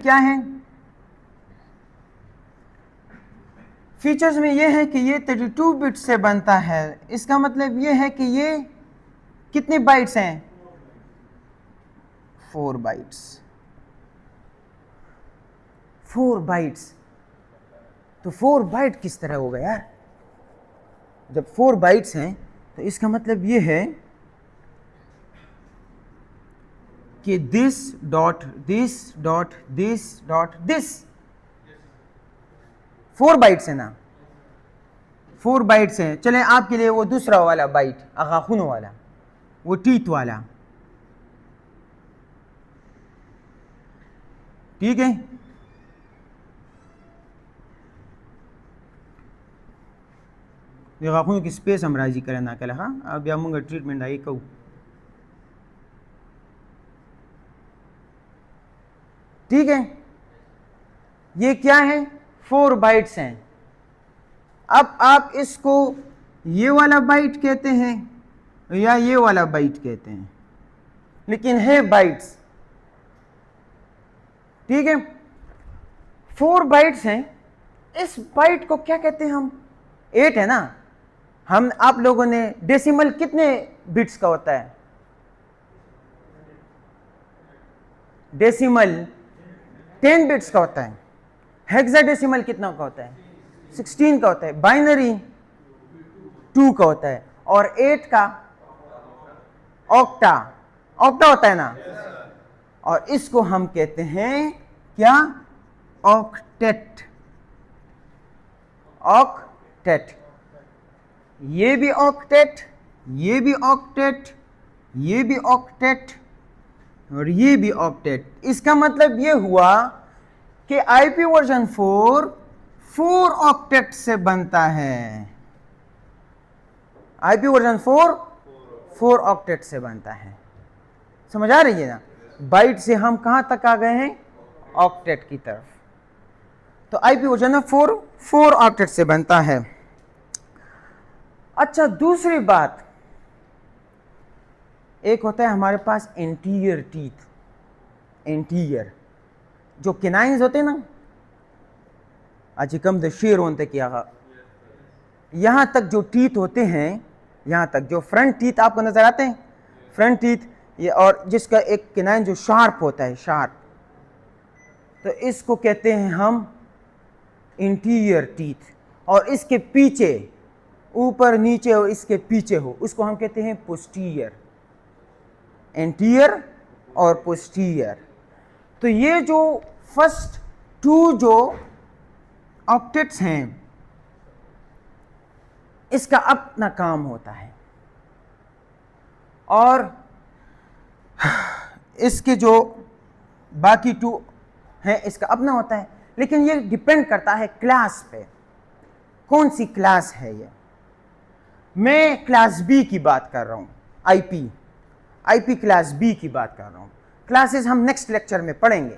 क्या है? फीचर्स में ये है कि ये 32 बिट से बनता है। इसका मतलब ये है कि ये कितने बाइट्स हैं? 4 बाइट्स। 4 बाइट्स। तो 4 बाइट किस तरह होगा यार? जब 4 बाइट्स हैं तो इसका मतलब ये है कि this dot this dot this dot this 4 bytes है ना? 4 बाइट्स हैं। चलें आपके लिए वो दूसरा वाला बाइट, अगाखुन वाला, वो टीथ वाला, ठीक है? ये गाखुन की स्पेस हम राजी करें ना कल। हाँ, अब या मुंगा ट्रीटमेंट आई कहू, ठीक है? ये क्या है? 4 बाइट्स हैं। अब आप इसको ये वाला बाइट कहते हैं या ये वाला बाइट कहते हैं, लेकिन है बाइट्स, ठीक है? 4 बाइट्स हैं। इस बाइट को क्या कहते हैं हम? 8 है ना? हम आप लोगों ने डेसिमल कितने बिट्स का होता है? डेसिमल 10 बिट्स का होता है। हेक्साडेसिमल कितना का होता है? 16 का होता है। बाइनरी 2 का होता है। और 8 का ऑक्टा, ऑक्टा होता है ना? और इसको हम कहते हैं क्या? ऑक्टेट। ऑक्टेट। ये भी ऑक्टेट, ये भी ऑक्टेट, ये भी ऑक्टेट और ये भी ऑक्टेट। इसका मतलब ये हुआ कि आईपी वर्जन 4 ऑक्टेट से बनता है। आईपी वर्जन 4 ऑक्टेट से बनता है। समझ आ रही है ना? बाइट से हम कहां तक आ गए हैं? ऑक्टेट की तरफ। तो आईपी वर्जन 4 ऑक्टेट से बनता है। अच्छा, दूसरी बात, एक होता है हमारे पास एंटीरियर टीथ। एंटीरियर जो केनाइंस होते हैं ना, आज कम द शेर होते क्या, यहां तक जो टीथ होते हैं, यहां तक जो फ्रंट टीथ आपको नजर आते हैं, फ्रंट टीथ ये, और जिसका एक केनाइन जो शार्प होता है, शार्प, तो इसको कहते हैं हम इंटीरियर टीथ। और इसके पीछे, ऊपर नीचे और इसके पीछे हो, उसको हम कहते हैं पोस्टीरियर। एंटीरियर और पोस्टीरियर। तो ये जो फर्स्ट 2 जो ऑक्टेट्स हैं, इसका अपना काम होता है और इसके जो बाकी 2 हैं इसका अपना होता है। लेकिन ये डिपेंड करता है क्लास पे, कौन सी क्लास है ये। मैं क्लास बी की बात कर रहा हूं, आईपी क्लास बी की बात कर रहा हूं। क्लासेस हम नेक्स्ट लेक्चर में पढ़ेंगे,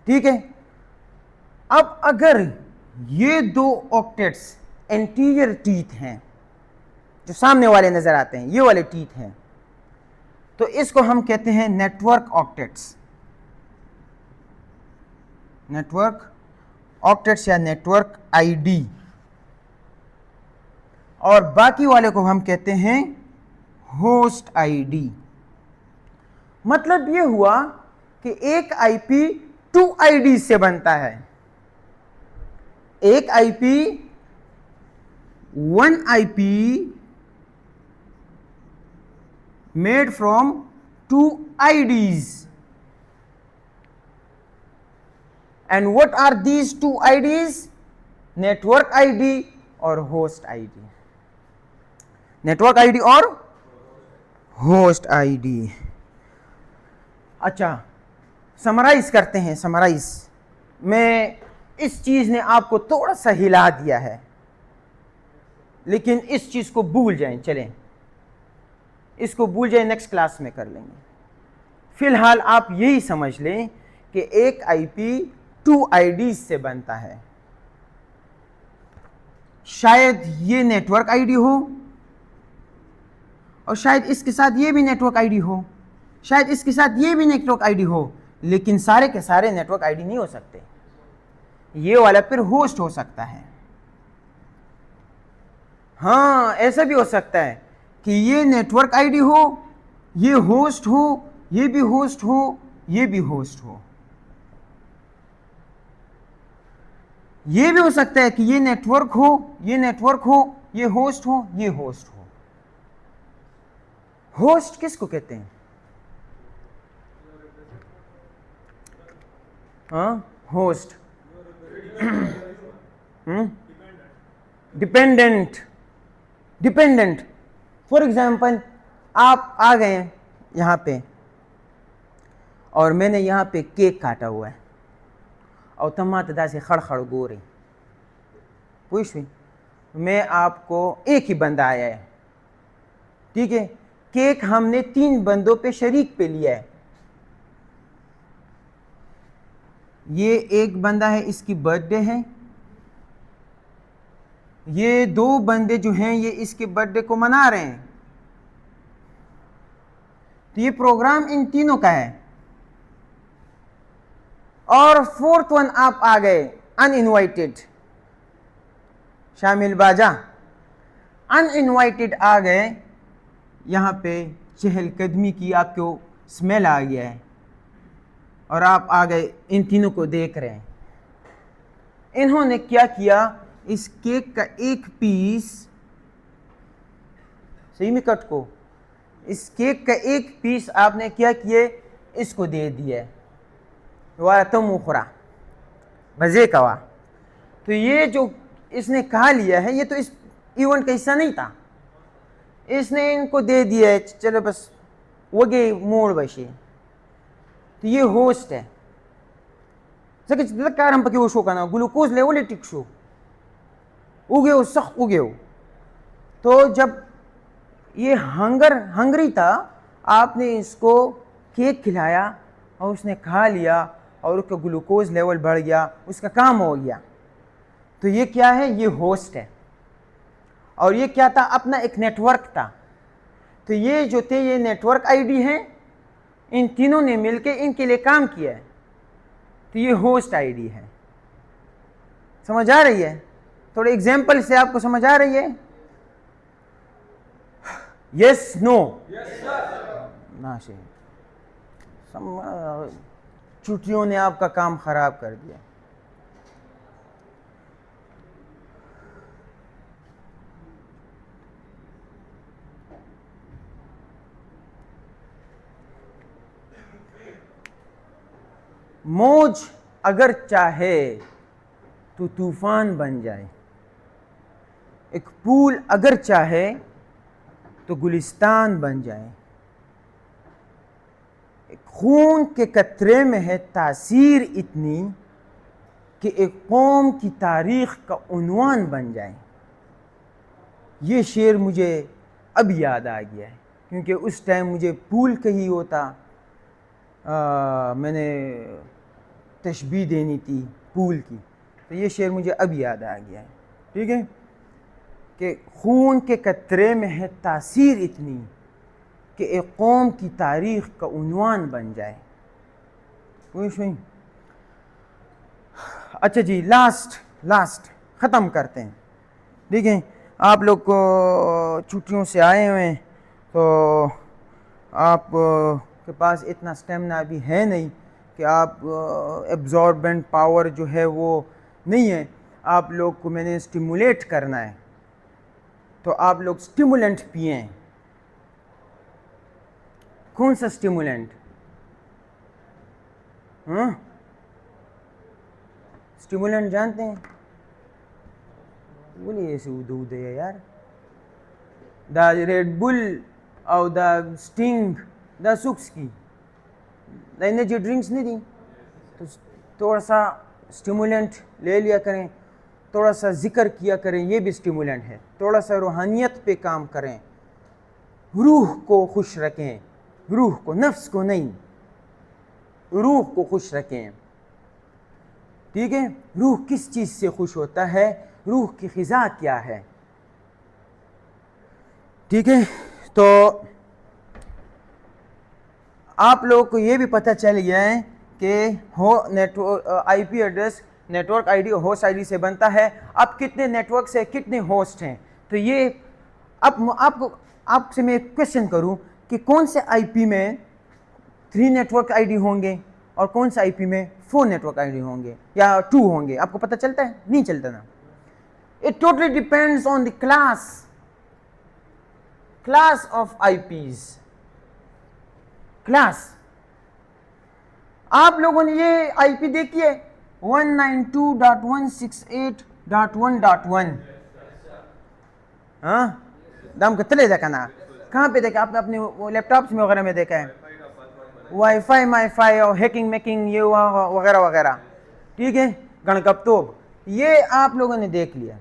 ठीक है? अब अगर ये 2 ऑक्टेट्स एंटीरियर टीथ हैं, जो सामने वाले नजर आते हैं, ये वाले टीथ हैं, तो इसको हम कहते हैं नेटवर्क ऑक्टेट्स। नेटवर्क ऑक्टेट्स या नेटवर्क आईडी। और बाकी वाले को हम कहते हैं होस्ट आईडी। मतलब ये हुआ कि एक आईपी 2 आईडी से बनता है। एक IP 1 IP made from 2 IDs. And what are these 2 IDs? Network ID और होस्ट आईडी। नेटवर्क आईडी और होस्ट आईडी। अच्छा, समराइज करते हैं। समराइज में इस चीज ने आपको थोड़ा सा हिला दिया है, लेकिन इस चीज को भूल जाएं। चलें, इसको भूल जाएं, नेक्स्ट क्लास में कर लेंगे। फिलहाल आप यही समझ लें कि एक आईपी 2 आईडीज से बनता है। शायद ये नेटवर्क आईडी हो और शायद इसके साथ ये भी नेटवर्क आईडी हो, शायद इसके साथ ये भी नेटवर्क आईडी हो, लेकिन सारे के सारे नेटवर्क आईडी नहीं हो सकते। ये वाला फिर होस्ट हो सकता है। हाँ, ऐसा भी हो सकता है कि ये नेटवर्क आईडी हो, ये होस्ट हो, ये भी होस्ट हो, ये भी होस्ट हो। ये भी हो सकता है कि ये नेटवर्क हो, ये नेटवर्क हो, ये होस्ट हो, ये होस्ट हो। होस्ट किसको कहते हैं? हाँ, host. Dependent. Dependent. For example, आप आ गए यहाँ पे और मैंने यहाँ पे केक काटा हुआ है और तमात दा से खड़खड़ गोरे पूछ मैं आपको एक ही बंदा आया है, ठीक है, केक हमने 3 बंदों पे शरीक पे लिया है। ये एक बंदा है, इसकी बर्थडे है, ये 2 बंदे जो हैं ये इसके बर्थडे को मना रहे हैं, तो ये प्रोग्राम इन तीनों का है। और 4th वन आप आ गए अनइनवाइटेड, शामिल बाजा, अनइनवाइटेड आ गए, यहाँ पे चहलकदमी की आपको स्मेल आ गया है और आप आ गए, इन तीनों को देख रहे हैं। इन्होंने क्या किया, इस केक का एक पीस, सही में कट को, इस केक का एक पीस आपने क्या किए, इसको दे दिया है, वाला तुम उखरा मजे कवा। तो ये जो इसने कहा लिया है, ये तो इस इवेंट का हिस्सा नहीं था, इसने इनको दे दिया है, चलो बस वगे मोड़ बशे। तो ये होस्ट है। कार हम पके वो शो करना ग्लूकोज लेवल टिक शो उगे हो, सख्त उगे हो। तो जब ये हंगरी था, आपने इसको केक खिलाया और उसने खा लिया और उसका ग्लूकोज लेवल बढ़ गया, उसका काम हो गया। तो ये क्या है, ये होस्ट है। और ये क्या था, अपना एक नेटवर्क था। तो ये जो थे ये नेटवर्क आईडी हैं, इन तीनों ने मिलके इनके लिए काम किया है, तो ये होस्ट आईडी है। समझ आ रही है? थोड़े एग्जांपल से आपको समझ आ रही है? Yes no? ना से छुट्टियों ने आपका काम खराब कर दिया। मौज अगर चाहे तो तूफान बन जाए, एक पूल अगर चाहे तो गुलिस्तान बन जाए, एक खून के कतरे में है तासीर इतनी कि एक कौम की तारीख का उन्वान बन जाए। ये शेर मुझे अब याद आ गया है, क्योंकि उस टाइम मुझे पूल कही होता, मैंने तशबीह देनी थी पूल की, तो ये शेर मुझे अब याद आ गया है। ठीक है, कि खून के कतरे में है तासीर इतनी कि एक कौम की तारीख का उन्वान बन जाए। कुछ नहीं। अच्छा जी, लास्ट ख़त्म करते हैं। ठीक है, आप लोग को छुट्टियों से आए हुए हैं, तो आप के पास इतना स्टेमिना अभी है नहीं कि आप एब्जॉर्बेंट पावर जो है वो नहीं है। आप लोग को मैंने स्टिमुलेट करना है, तो आप लोग स्टिमुलेंट पिएं। कौन सा स्टिमुलेंट? स्टिमुलेंट जानते हैं? बोलिए, ऐसे दूध है यार, द रेड बुल और द स्टिंग, द सुक्स की एनर्जी ड्रिंक्स नहीं दी, तो थोड़ा सा स्टिमुलेंट ले लिया करें, थोड़ा सा जिक्र किया करें, ये भी स्टिमुलेंट है। थोड़ा सा रूहानियत पे काम करें, रूह को खुश रखें, रूह को, नफ्स को नहीं, रूह को खुश रखें। ठीक है, रूह किस चीज़ से खुश होता है, रूह की ख़िज़ा क्या है। ठीक है, तो आप लोगों को ये भी पता चल गया है कि network IP address network ID और होस्ट आईडी से बनता है। अब कितने नेटवर्क से कितने होस्ट हैं, तो ये अब आपसे मैं क्वेश्चन करूं कि कौन से आईपी में 3 नेटवर्क आईडी होंगे और कौन से आईपी में 4 नेटवर्क आईडी होंगे या 2 होंगे, आपको पता चलता है? नहीं चलता ना। It totally depends on the class of IPs. Class, आप लोगों ने ये आईपी देखी है 192.168.1.1, हाँ दम कितने देखा ना, कहाँ पे देखा आपने? अपने लैपटॉप्स में वगैरह में देखा है, वाईफाई माईफाई और हैकिंग मेकिंग ये वगैरह वगैरह, ठीक है, गणकप्तोब, ये आप लोगों ने देख लिया।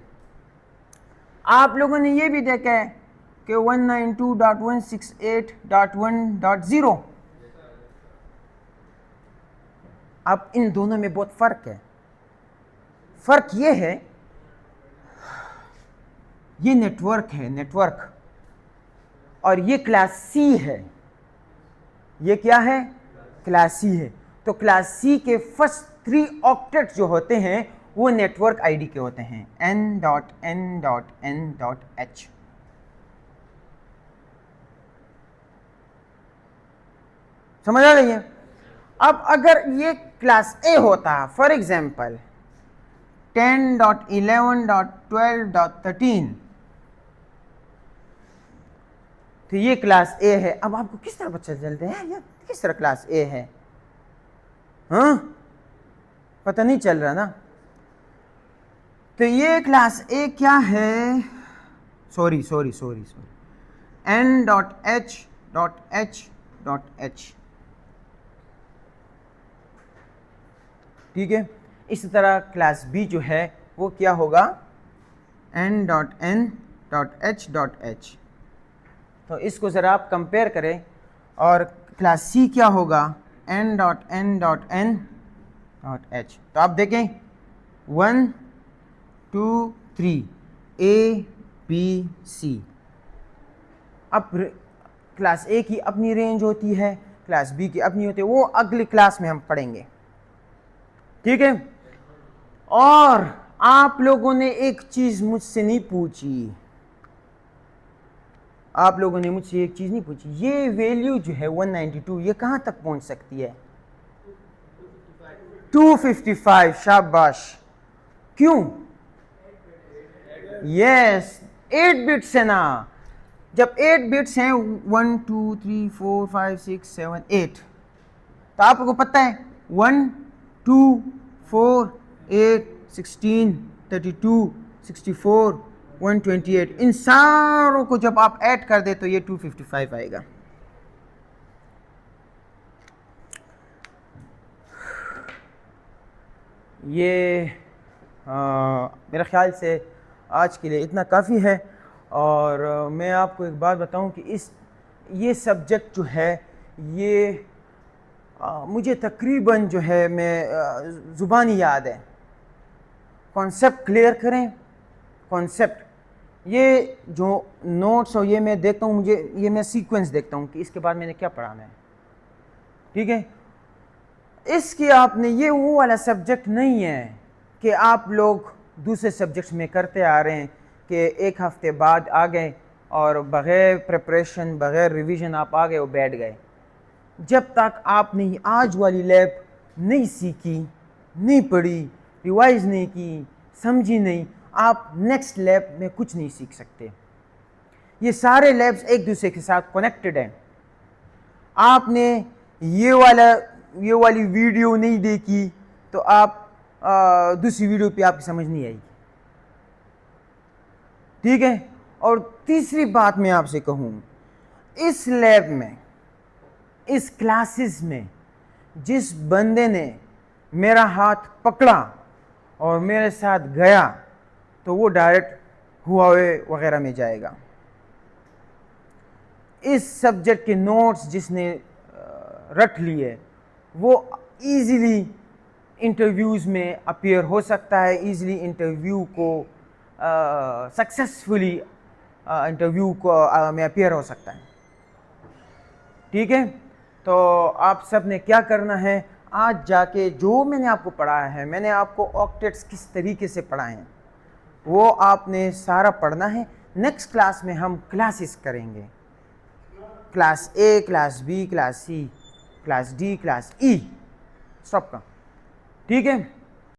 आप लोगों ने ये भी देखा है कि 192.168.1.0। अब इन दोनों में बहुत फर्क है। फर्क ये है, ये नेटवर्क है, नेटवर्क, और ये क्लास सी है। ये क्या है? क्लास सी है। तो क्लास सी के फर्स्ट 3 ऑक्टेट जो होते हैं वो नेटवर्क आईडी के होते हैं, n.n.n.h। समझ आ रही है? अब अगर ये क्लास ए होता, फॉर एग्जाम्पल 10.11.12.13, तो ये क्लास ए है। अब आपको किस तरह पता चलते हैं ये किस तरह क्लास ए है? हाँ, पता नहीं चल रहा ना। तो ये क्लास ए क्या है? सॉरी n.h.h.h, ठीक है। इसी तरह क्लास बी जो है वो क्या होगा? n.n.h.h। तो इसको ज़रा आप कंपेयर करें, और क्लास सी क्या होगा? n.n.n.h। तो आप देखें 1 2 3 A B C। अब क्लास ए की अपनी रेंज होती है, क्लास बी की अपनी होती है, वो अगली क्लास में हम पढ़ेंगे, ठीक है। और आप लोगों ने एक चीज मुझसे नहीं पूछी, आप लोगों ने मुझसे एक चीज नहीं पूछी, ये वैल्यू जो है 192 ये कहां तक पहुंच सकती है? 255। शाबाश। क्यों? यस, 8 बिट्स है ना। जब 8 बिट्स हैं 1 2 3 4 5 6 7 8, तो आपको पता है 1 2 4 8 16 32 64 128, इन सारों को जब आप ऐड कर दे तो ये 255 आएगा। ये मेरे ख्याल से आज के लिए इतना काफ़ी है। और मैं आपको एक बात बताऊं कि ये सब्जेक्ट जो है ये मुझे तकरीबन जो है मैं ज़ुबानी याद है। कॉन्सेप्ट क्लियर करें, कॉन्सेप्ट, ये जो नोट्स और ये मैं देखता हूँ, ये मैं सीक्वेंस देखता हूँ कि इसके बाद मैंने क्या पढ़ाना है, ठीक है। इसकी आपने ये वो वाला सब्जेक्ट नहीं है कि आप लोग दूसरे सब्जेक्ट्स में करते आ रहे हैं कि एक हफ्ते बाद आ गए और बग़ैर प्रिपरेशन बग़ैर रिवीजन आप आ गए और बैठ गए। जब तक आपने आज वाली लैब नहीं सीखी, नहीं पढ़ी, रिवाइज नहीं की, समझी नहीं, आप नेक्स्ट लैब में कुछ नहीं सीख सकते। ये सारे लैब्स एक दूसरे के साथ कनेक्टेड हैं। आपने ये वाली वीडियो नहीं देखी तो आप दूसरी वीडियो पे आपकी समझ नहीं आएगी, ठीक है। और तीसरी बात मैं आपसे कहूँ, इस लैब में, इस क्लासेस में जिस बंदे ने मेरा हाथ पकड़ा और मेरे साथ गया तो वो डायरेक्ट हुआवे वगैरह में जाएगा। इस सब्जेक्ट के नोट्स जिसने रट लिए वो इजीली इंटरव्यूज़ में अपीयर हो सकता है, इजीली इंटरव्यू को सक्सेसफुली इंटरव्यू को में अपीयर हो सकता है, ठीक है। तो आप सब ने क्या करना है, आज जाके जो मैंने आपको पढ़ाया है, मैंने आपको ऑक्टेट्स किस तरीके से पढ़ाए हैं वो आपने सारा पढ़ना है। नेक्स्ट क्लास में हम क्लासेस करेंगे, class A, class B, class C, class D, class E, stop का, ठीक है।